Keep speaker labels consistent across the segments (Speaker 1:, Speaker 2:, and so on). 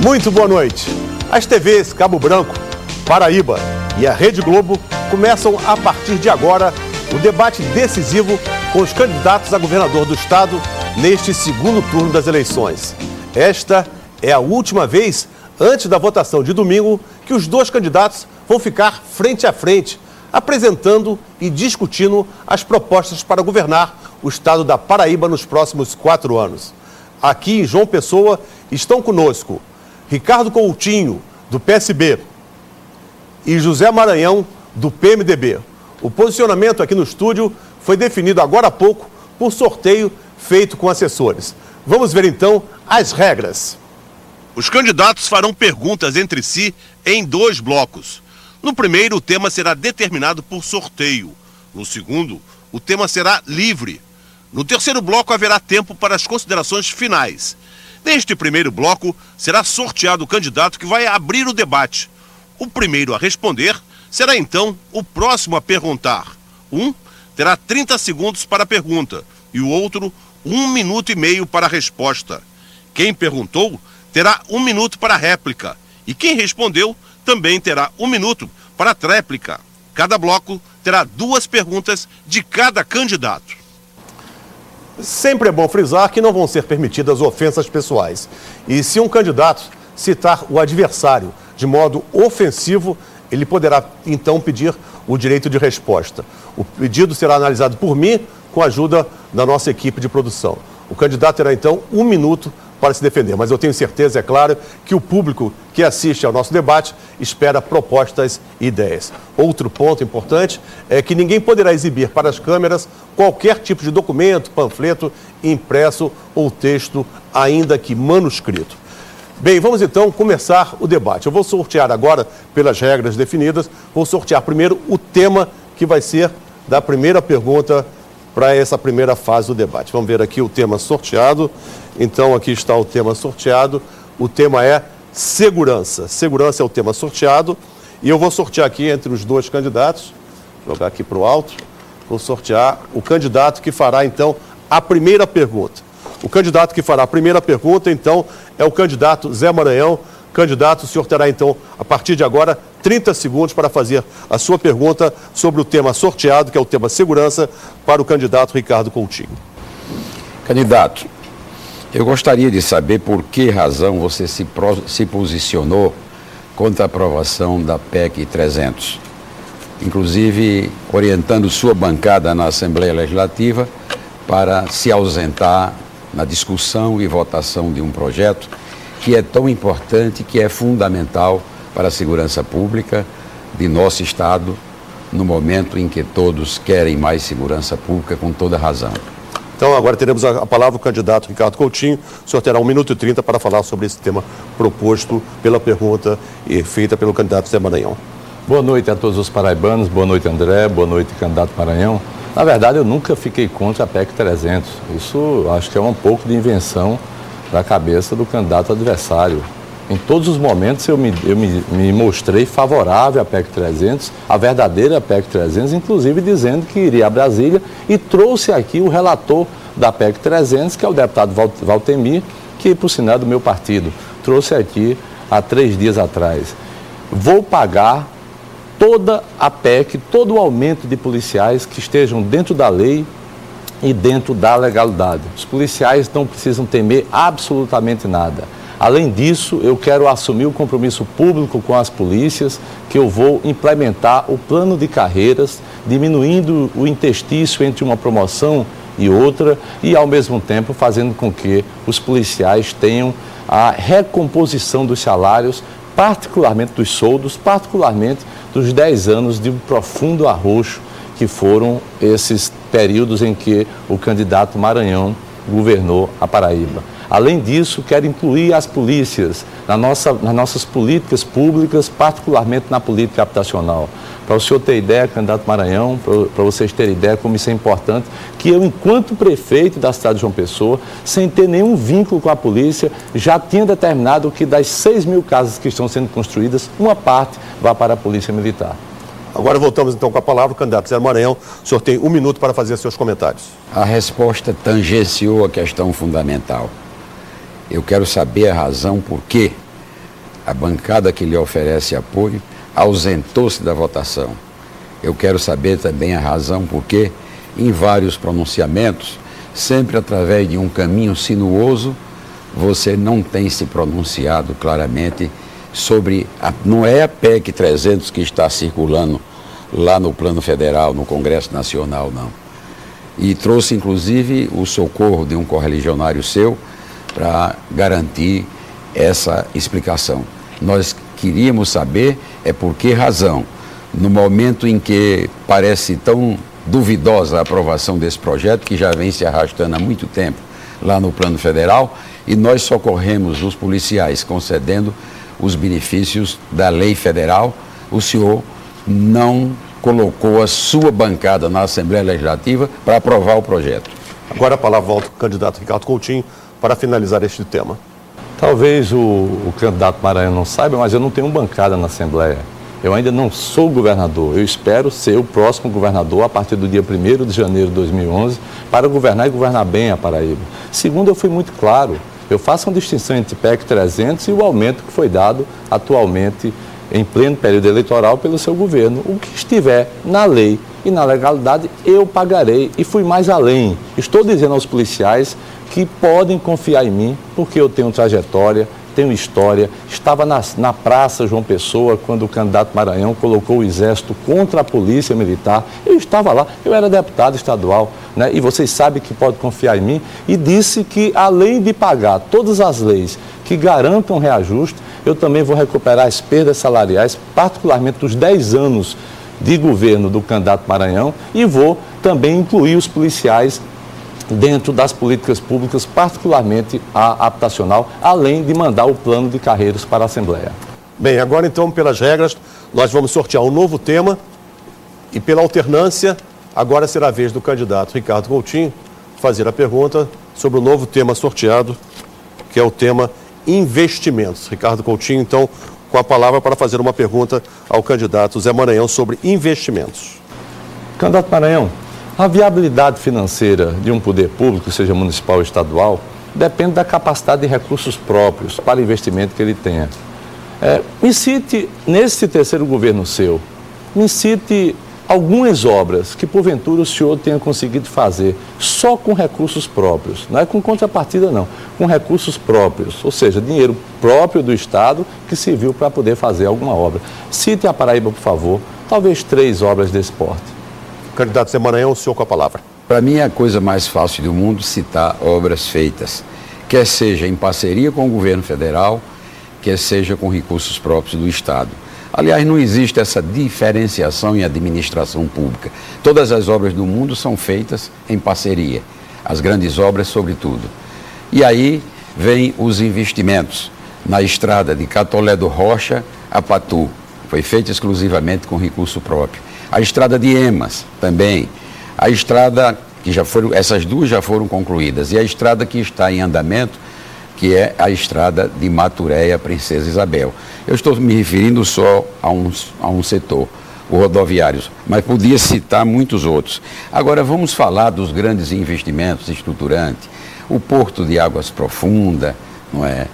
Speaker 1: Muito boa noite. As TVs Cabo Branco, Paraíba e a Rede Globo começam a partir de agora o debate decisivo com os candidatos a governador do estado neste segundo turno das eleições. Esta é a última vez, antes da votação de domingo, que os dois candidatos vão ficar frente a frente, apresentando e discutindo as propostas para governar o estado da Paraíba nos próximos 4 anos. Aqui em João Pessoa estão conosco Ricardo Coutinho, do PSB, e José Maranhão, do PMDB. O posicionamento aqui no estúdio foi definido agora há pouco por sorteio feito com assessores. Vamos ver então as regras. Os candidatos farão perguntas entre si em 2 blocos. No primeiro, o tema será determinado por sorteio. No segundo, o tema será livre. No terceiro bloco, haverá tempo para as considerações finais. Neste primeiro bloco, será sorteado o candidato que vai abrir o debate. O primeiro a responder será então o próximo a perguntar. Um terá 30 segundos para a pergunta e o outro 1 minuto e meio para a resposta. Quem perguntou terá 1 minuto para a réplica e quem respondeu também terá 1 minuto para a tréplica. Cada bloco terá 2 perguntas de cada candidato. Sempre é bom frisar que não vão ser permitidas ofensas pessoais. E se um candidato citar o adversário de modo ofensivo, ele poderá então pedir o direito de resposta. O pedido será analisado por mim com a ajuda da nossa equipe de produção. O candidato terá então 1 minuto para se defender, mas eu tenho certeza, é claro, que o público que assiste ao nosso debate espera propostas e ideias. Outro ponto importante é que ninguém poderá exibir para as câmeras qualquer tipo de documento, panfleto, impresso ou texto, ainda que manuscrito. Bem, vamos então começar o debate. Eu vou sortear agora, pelas regras definidas, vou sortear primeiro o tema que vai ser da primeira pergunta para essa primeira fase do debate. Vamos ver aqui o tema sorteado. Então, aqui está o tema sorteado. O tema é segurança. Segurança é o tema sorteado. E eu vou sortear aqui entre os 2 candidatos. Vou jogar aqui para o alto. Vou sortear o candidato que fará, então, a primeira pergunta. O candidato que fará a primeira pergunta, então, é o candidato Zé Maranhão. Candidato, o senhor terá, então, a partir de agora, 30 segundos para fazer a sua pergunta sobre o tema sorteado, que é o tema segurança, para o candidato Ricardo Coutinho.
Speaker 2: Candidato, eu gostaria de saber por que razão você se posicionou contra a aprovação da PEC 300, inclusive orientando sua bancada na Assembleia Legislativa para se ausentar na discussão e votação de um projeto que é tão importante, que é fundamental para a segurança pública de nosso Estado, no momento em que todos querem mais segurança pública, com toda razão.
Speaker 1: Então, agora teremos a palavra o candidato Ricardo Coutinho. O senhor terá 1 minuto e 30 para falar sobre esse tema proposto pela pergunta e feita pelo candidato Zé Maranhão.
Speaker 3: Boa noite a todos os paraibanos, boa noite André, boa noite candidato Maranhão. Na verdade, eu nunca fiquei contra a PEC 300. Isso acho que é um pouco de invenção da cabeça do candidato adversário. Em todos os momentos eu me mostrei favorável à PEC 300, a verdadeira PEC 300, inclusive dizendo que iria a Brasília e trouxe aqui o relator da PEC 300, que é o deputado Valtemir, que por sinal é do meu partido, trouxe aqui há 3 dias atrás. Vou pagar toda a PEC, todo o aumento de policiais que estejam dentro da lei e dentro da legalidade. Os policiais não precisam temer absolutamente nada. Além disso, eu quero assumir o compromisso público com as polícias, que eu vou implementar o plano de carreiras, diminuindo o interstício entre uma promoção e outra e, ao mesmo tempo, fazendo com que os policiais tenham a recomposição dos salários, particularmente dos soldos, particularmente dos 10 anos de um profundo arroxo que foram esses períodos em que o candidato Maranhão governou a Paraíba. Além disso, quero incluir as polícias nas nossas políticas públicas, particularmente na política habitacional. Para o senhor ter ideia, candidato Maranhão, para vocês terem ideia como isso é importante, que eu, enquanto prefeito da cidade de João Pessoa, sem ter nenhum vínculo com a polícia, já tinha determinado que das 6.000 casas que estão sendo construídas, uma parte vá para a Polícia Militar.
Speaker 1: Agora voltamos então com a palavra o candidato Zé Maranhão. O senhor tem 1 minuto para fazer seus comentários.
Speaker 2: A resposta tangenciou a questão fundamental. Eu quero saber a razão por que a bancada que lhe oferece apoio, ausentou-se da votação. Eu quero saber também a razão porque, em vários pronunciamentos, sempre através de um caminho sinuoso, você não tem se pronunciado claramente sobre, não é a PEC 300 que está circulando lá no plano federal, no Congresso Nacional, não. E trouxe, inclusive, o socorro de um correligionário seu para garantir essa explicação. Nós queríamos saber por que razão, no momento em que parece tão duvidosa a aprovação desse projeto, que já vem se arrastando há muito tempo lá no plano federal, e nós socorremos os policiais concedendo os benefícios da lei federal, o senhor não colocou a sua bancada na Assembleia Legislativa para aprovar o projeto.
Speaker 1: Agora a palavra volta para o candidato Ricardo Coutinho para finalizar este tema.
Speaker 3: Talvez o candidato Maranhão não saiba, mas eu não tenho bancada na Assembleia. Eu ainda não sou governador. Eu espero ser o próximo governador a partir do dia 1º de janeiro de 2011 para governar e governar bem a Paraíba. Segundo, eu fui muito claro. Eu faço uma distinção entre PEC 300 e o aumento que foi dado atualmente em pleno período eleitoral pelo seu governo. O que estiver na lei e na legalidade, eu pagarei. E fui mais além. Estou dizendo aos policiais que podem confiar em mim, porque eu tenho trajetória, tenho história. Estava na Praça João Pessoa, quando o candidato Maranhão colocou o Exército contra a Polícia Militar. Eu estava lá, eu era deputado estadual, né? E vocês sabem que pode confiar em mim. E disse que, além de pagar todas as leis que garantam reajuste, eu também vou recuperar as perdas salariais, particularmente dos 10 anos de governo do candidato Maranhão, e vou também incluir os policiais dentro das políticas públicas, particularmente a habitacional, além de mandar o plano de carreiras para a Assembleia.
Speaker 1: Bem, agora então, pelas regras, nós vamos sortear um novo tema e pela alternância, agora será a vez do candidato Ricardo Coutinho fazer a pergunta sobre o novo tema sorteado, que é o tema investimentos. Ricardo Coutinho, então, com a palavra para fazer uma pergunta ao candidato Zé Maranhão sobre investimentos.
Speaker 3: Candidato Maranhão, a viabilidade financeira de um poder público, seja municipal ou estadual, depende da capacidade de recursos próprios para investimento que ele tenha. Me cite, nesse terceiro governo seu, me cite algumas obras que, porventura, o senhor tenha conseguido fazer só com recursos próprios. Não é com contrapartida, não. Com recursos próprios, ou seja, dinheiro próprio do Estado que serviu para poder fazer alguma obra. Cite a Paraíba, por favor, talvez 3 obras desse porte.
Speaker 1: Candidato Zé Maranhão, o senhor com a palavra.
Speaker 2: Para mim é a coisa mais fácil do mundo citar obras feitas, quer seja em parceria com o governo federal, quer seja com recursos próprios do Estado. Aliás, não existe essa diferenciação em administração pública. Todas as obras do mundo são feitas em parceria, as grandes obras sobretudo. E aí vem os investimentos na estrada de Catolé do Rocha a Patu, foi feita exclusivamente com recurso próprio. A estrada de Emas também, a estrada que essas duas já foram concluídas, e a estrada que está em andamento, que é a estrada de Maturéia, Princesa Isabel. Eu estou me referindo só a um setor, o rodoviário, mas podia citar muitos outros. Agora vamos falar dos grandes investimentos estruturantes, o Porto de Águas Profundas, não é?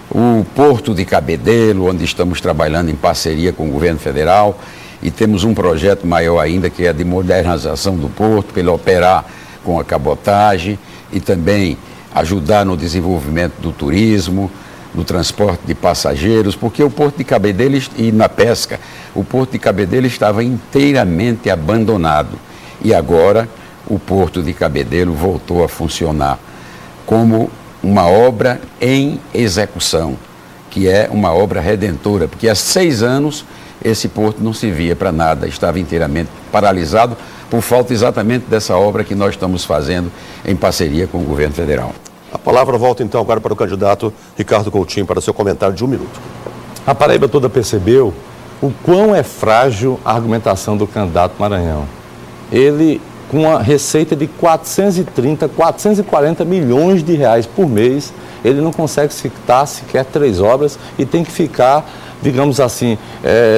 Speaker 2: O Porto de Cabedelo, onde estamos trabalhando em parceria com o governo federal, e temos um projeto maior ainda, que é de modernização do porto, para ele operar com a cabotagem e também ajudar no desenvolvimento do turismo, no transporte de passageiros, porque o Porto de Cabedelo e na pesca, o Porto de Cabedelo estava inteiramente abandonado. E agora o Porto de Cabedelo voltou a funcionar como uma obra em execução, que é uma obra redentora, porque há 6 anos esse porto não servia para nada, estava inteiramente paralisado por falta exatamente dessa obra que nós estamos fazendo em parceria com o governo federal.
Speaker 1: A palavra volta então agora para o candidato Ricardo Coutinho para seu comentário de 1 minuto.
Speaker 3: A Paraíba toda percebeu o quão é frágil a argumentação do candidato Maranhão. Ele, com uma receita de 440 milhões de reais por mês, ele não consegue citar sequer 3 obras e tem que ficar, digamos assim,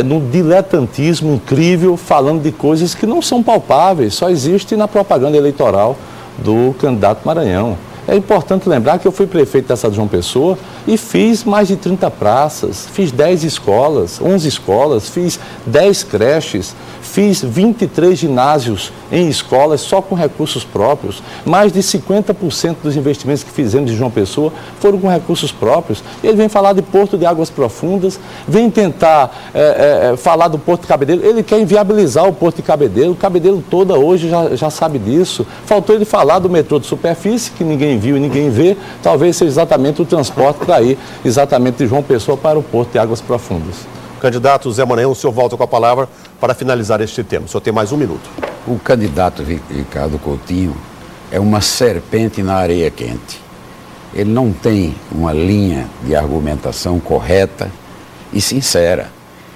Speaker 3: no diletantismo incrível, falando de coisas que não são palpáveis, só existem na propaganda eleitoral do candidato Maranhão. É importante lembrar que eu fui prefeito dessa de João Pessoa e fiz mais de 30 praças, fiz 10 escolas, 11 escolas, fiz 10 creches, fiz 23 ginásios em escolas só com recursos próprios. Mais de 50% dos investimentos que fizemos em João Pessoa foram com recursos próprios. Ele vem falar de Porto de Águas Profundas, vem tentar falar do Porto de Cabedelo. Ele quer inviabilizar o Porto de Cabedelo. O Cabedelo toda hoje já sabe disso. Faltou ele falar do metrô de superfície, que ninguém viu e ninguém vê. Talvez seja exatamente o transporte para ir exatamente de João Pessoa para o Porto de Águas Profundas.
Speaker 1: Candidato Zé Maranhão, o senhor volta com a palavra para finalizar este tema. O senhor tem mais um minuto.
Speaker 2: O candidato Ricardo Coutinho é uma serpente na areia quente. Ele não tem uma linha de argumentação correta e sincera.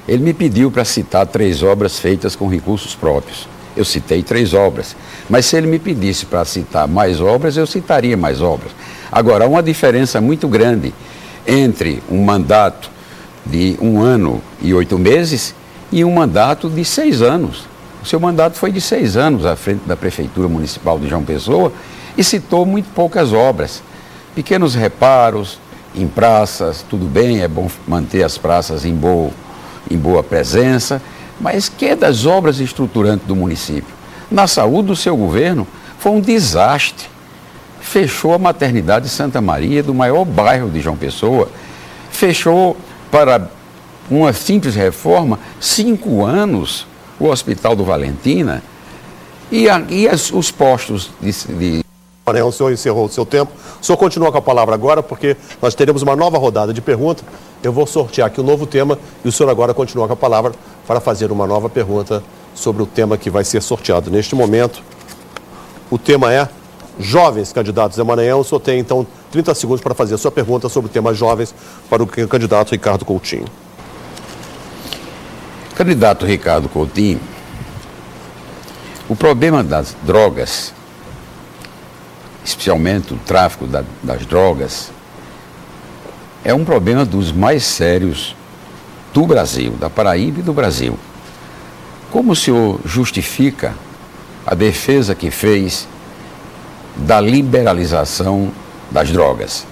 Speaker 2: Ele me pediu para citar 3 obras feitas com recursos próprios. Eu citei 3 obras, mas se ele me pedisse para citar mais obras, eu citaria mais obras. Agora, há uma diferença muito grande entre um mandato de 1 ano e 8 meses e um mandato de 6 anos. O seu mandato foi de 6 anos à frente da Prefeitura Municipal de João Pessoa e citou muito poucas obras. Pequenos reparos em praças, tudo bem, é bom manter as praças em boa presença, mas que das obras estruturantes do município? Na saúde do seu governo foi um desastre. Fechou a maternidade Santa Maria, do maior bairro de João Pessoa, fechou para uma simples reforma 5 anos o Hospital do Valentina e os postos de...
Speaker 1: O senhor encerrou o seu tempo. O senhor continua com a palavra agora, porque nós teremos uma nova rodada de perguntas. Eu vou sortear aqui um novo tema e o senhor agora continua com a palavra para fazer uma nova pergunta sobre o tema que vai ser sorteado. Neste momento, o tema é jovens candidatos Zé Maranhão. O senhor tem, então, 30 segundos para fazer a sua pergunta sobre o tema jovens para o candidato Ricardo Coutinho.
Speaker 2: Candidato Ricardo Coutinho, o problema das drogas, especialmente o tráfico das drogas, é um problema dos mais sérios do Brasil, da Paraíba e do Brasil. Como o senhor justifica a defesa que fez da liberalização das drogas?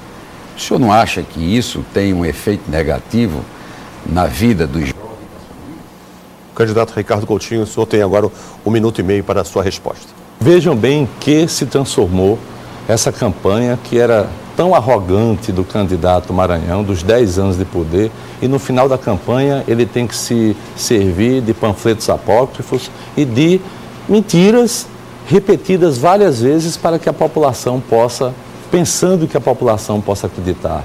Speaker 2: O senhor não acha que isso tem um efeito negativo na vida dos jovens?
Speaker 1: Candidato Ricardo Coutinho, o senhor tem agora 1 minuto e meio para a sua resposta.
Speaker 3: Vejam bem que se transformou essa campanha que era tão arrogante do candidato Maranhão, dos 10 anos de poder, e no final da campanha ele tem que se servir de panfletos apócrifos e de mentiras repetidas várias vezes para que a população possa, pensando que a população possa acreditar.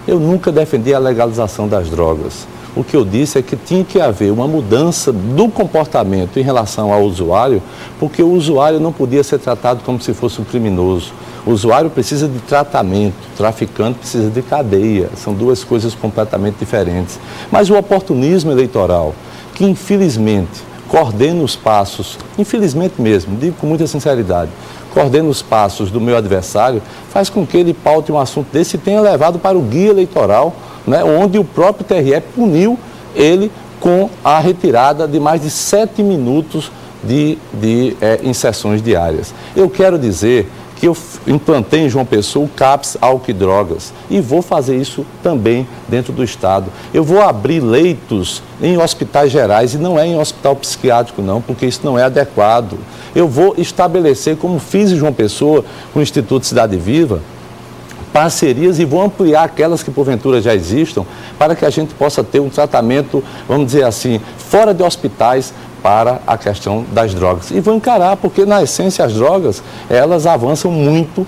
Speaker 3: Eu nunca defendi a legalização das drogas. O que eu disse é que tinha que haver uma mudança do comportamento em relação ao usuário, porque o usuário não podia ser tratado como se fosse um criminoso. O usuário precisa de tratamento, o traficante precisa de cadeia. São 2 coisas completamente diferentes. Mas o oportunismo eleitoral, que infelizmente coordena os passos, infelizmente mesmo, digo com muita sinceridade, coordena os passos do meu adversário, faz com que ele paute um assunto desse e tenha levado para o guia eleitoral, né, onde o próprio TRE puniu ele com a retirada de mais de 7 minutos de inserções diárias. Eu quero dizer que eu implantei em João Pessoa o CAPS, álcool e drogas, e vou fazer isso também dentro do Estado. Eu vou abrir leitos em hospitais gerais, e não é em hospital psiquiátrico não, porque isso não é adequado. Eu vou estabelecer, como fiz em João Pessoa, com o Instituto Cidade Viva, parcerias, e vou ampliar aquelas que porventura já existam, para que a gente possa ter um tratamento, vamos dizer assim, fora de hospitais, para a questão das drogas. E vou encarar, porque na essência as drogas, elas avançam muito